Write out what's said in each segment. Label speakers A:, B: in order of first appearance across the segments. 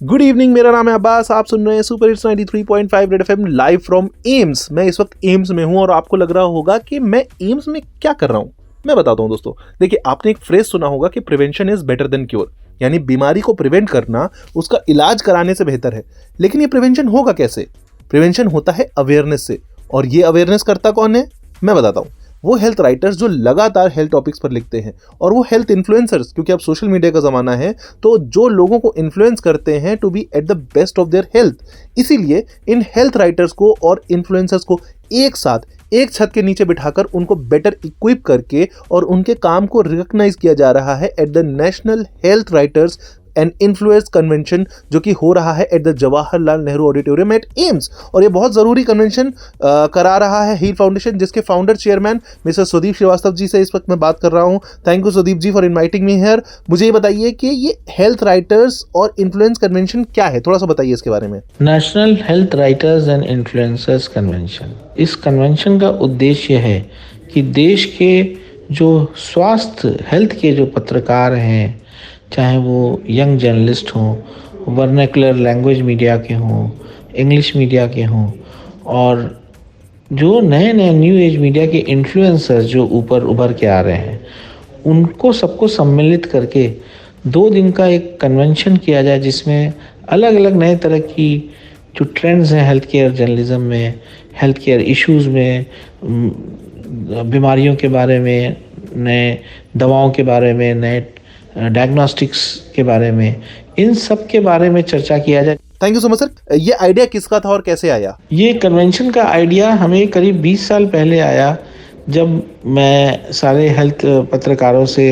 A: Good evening, मेरा नाम है अब्बास। आप सुन रहे हैं super hits 93.5 red FM live from AIIMS. मैं इस वक्त एम्स में हूं और आपको लग रहा होगा कि मैं एम्स में क्या कर रहा हूं। मैं बताता हूं दोस्तों। देखिए, आपने एक फ्रेज सुना होगा कि prevention is better than cure, यानी बीमारी को प्रिवेंट करना उसका इलाज कराने से बेहतर है। लेकिन ये प्रिवेंशन होगा कैसे? प्रिवेंशन होता है अवेयरनेस से। और ये अवेयरनेस करता कौन है? मैं बताता हूं। वो हेल्थ राइटर्स जो लगातार हेल्थ टॉपिक्स पर लिखते हैं, और वो हेल्थ इन्फ्लुएंसर्स, क्योंकि अब सोशल मीडिया का ज़माना है, तो जो लोगों को इन्फ्लुएंस करते हैं to be at the best of their health. इसीलिए इन हेल्थ राइटर्स को और इन्फ्लुएंसर्स को एक साथ एक छत के नीचे बिठाकर उनको बेटर इक्विप करके और उनके काम को रिकॉग्नाइज किया जा रहा है at the national health writers and influence convention, जो कि हो रहा है at the Jawaharlal Nehru auditorium at AIIMS. और ये बहुत ज़रूरी कन्वेंशन करा रहा है हील फाउंडेशन, जिसके founder chairman mister Sudeep Shrivastava ji से इस वक्त मैं बात कर रहा हूँ। Thank you Sudeep ji for inviting me here. मुझे ये बताइए कि ये हेल्थ राइटर्स और इन्फ्लुएंस कन्वेंशन क्या है, थोड़ा सा बताइए इसके बारे में।
B: National health writers and influencers convention, इस कन्वेंशन का उद्देश्य है कि देश के जो स्वास्थ्य हेल्थ के जो पत्रकार हैं, चाहे वो यंग जर्नलिस्ट हों, वर्नाकुलर लैंग्वेज मीडिया के हों, इंग्लिश मीडिया के हों, और जो नए नए न्यू एज मीडिया के इन्फ्लुएंसर्स जो ऊपर उभर के आ रहे हैं, उनको सबको सम्मिलित करके 2 दिन का एक कन्वेंशन किया जाए, जिसमें अलग अलग नए तरह की जो ट्रेंड्स हैं हेल्थ केयर जर्नलिज्म में, हेल्थ केयर इश्यूज़ में, बीमारियों के बारे में, नए दवाओं के बारे में, नए डायग्नोस्टिक्स के बारे में, इन सब के बारे में चर्चा किया जाए।
A: Thank you so much sir. ये आइडिया किसका था और कैसे आया?
B: ये कन्वेंशन का आइडिया हमें करीब 20 साल पहले आया, जब मैं सारे हेल्थ पत्रकारों से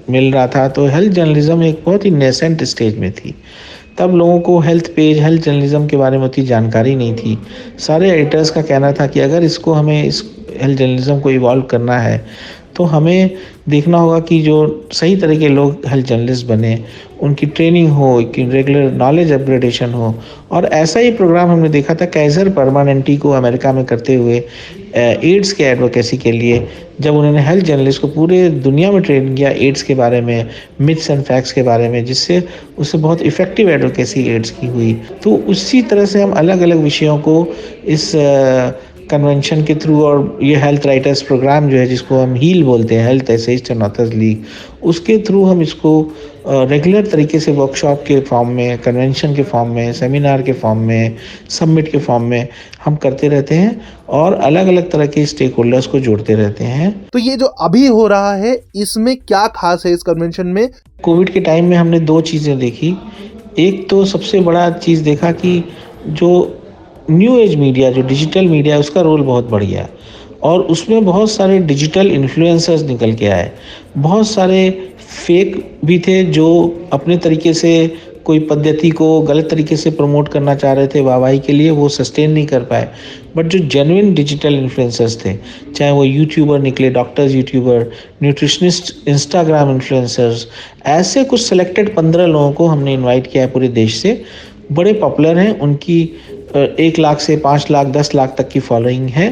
B: मिल रहा था। तो हेल्थ जर्नलिज्म एक बहुत ही नेसेंट स्टेज में थी। तब लोगों को हेल्थ पेज, हेल्थ जर्नलिज्म के बारे में उतनी जानकारी नहीं थी। सारे एडिटर्स का कहना था कि अगर इसको हमें इस हेल्थ जर्नलिज्म को इवॉल्व करना है तो हमें देखना होगा कि जो सही तरह के लोग हेल्थ जर्नलिस्ट बने, उनकी ट्रेनिंग हो, कि रेगुलर नॉलेज अपग्रेडेशन हो। और ऐसा ही प्रोग्राम हमने देखा था काइजर परमानेंटी को अमेरिका में करते हुए एड्स के एडवोकेसी के लिए, जब उन्होंने हेल्थ जर्नलिस्ट को पूरे दुनिया में ट्रेन किया एड्स के बारे में, मिथ्स एंड फैक्ट्स के बारे में, जिससे उससे बहुत इफ़ेक्टिव एडवोकेसी एड्स की हुई। तो उसी तरह से हम अलग अलग विषयों को इस कन्वेंशन के थ्रू, और ये हेल्थ राइटर्स प्रोग्राम जो है, जिसको हम हील बोलते हैं, health essayist and authors league, उसके थ्रू हम इसको रेगुलर तरीके से वर्कशॉप के फॉर्म में, कन्वेंशन के फॉर्म में, सेमिनार के फॉर्म में, समिट के फॉर्म में हम करते रहते हैं और अलग अलग तरह के स्टेक होल्डर्स को जोड़ते रहते हैं।
A: तो ये जो अभी हो रहा है, इसमें क्या खास है इस कन्वेंशन में?
B: कोविड के टाइम में हमने 2 चीज़ें देखी। एक तो सबसे बड़ा चीज़ देखा कि जो न्यू एज मीडिया, जो डिजिटल मीडिया, उसका रोल बहुत बढ़ गया और उसमें बहुत सारे डिजिटल इन्फ्लुएंसर्स निकल के आए। बहुत सारे फेक भी थे जो अपने तरीके से कोई पद्धति को गलत तरीके से प्रमोट करना चाह रहे थे वाहवाही के लिए, वो सस्टेन नहीं कर पाए। बट जो जेन्युइन डिजिटल इन्फ्लुएंसर्स थे, चाहे वो यूट्यूबर निकले, doctors YouTuber, nutritionist, Instagram influencers, ऐसे कुछ सिलेक्टेड 15 लोगों को हमने इन्वाइट किया है पूरे देश से। बड़े पॉपुलर हैं, उनकी 1 लाख से 5 लाख 10 लाख तक की फॉलोइंग है,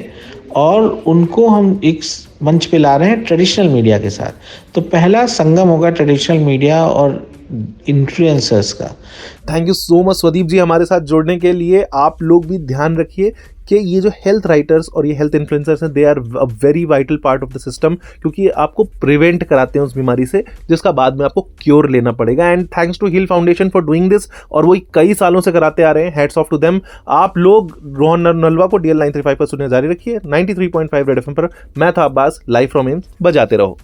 B: और उनको हम एक मंच पे ला रहे हैं ट्रेडिशनल मीडिया के साथ। तो पहला संगम होगा ट्रेडिशनल मीडिया और इन्फ्लुएंसर्स का।
A: Thank you so much Swadeep जी हमारे साथ जुड़ने के लिए। आप लोग भी ध्यान रखिए कि ये जो हेल्थ राइटर्स और ये हेल्थ इन्फ्लुएंसर्स हैं, they are a very vital part of the system, क्योंकि ये आपको प्रिवेंट कराते हैं उस बीमारी से जिसका बाद में आपको क्योर लेना पड़ेगा। And thanks to Heal Foundation for doing this, और वो कई सालों से कराते आ रहे हैं। Heads off to them. आप लोग रोहन नलवा को DL 935 पर सुनने जारी रखिए। 93.5 रेड एफएम पर। मैं था अब्बास, लाइव फ्रॉम एम्स। बजाते रहो।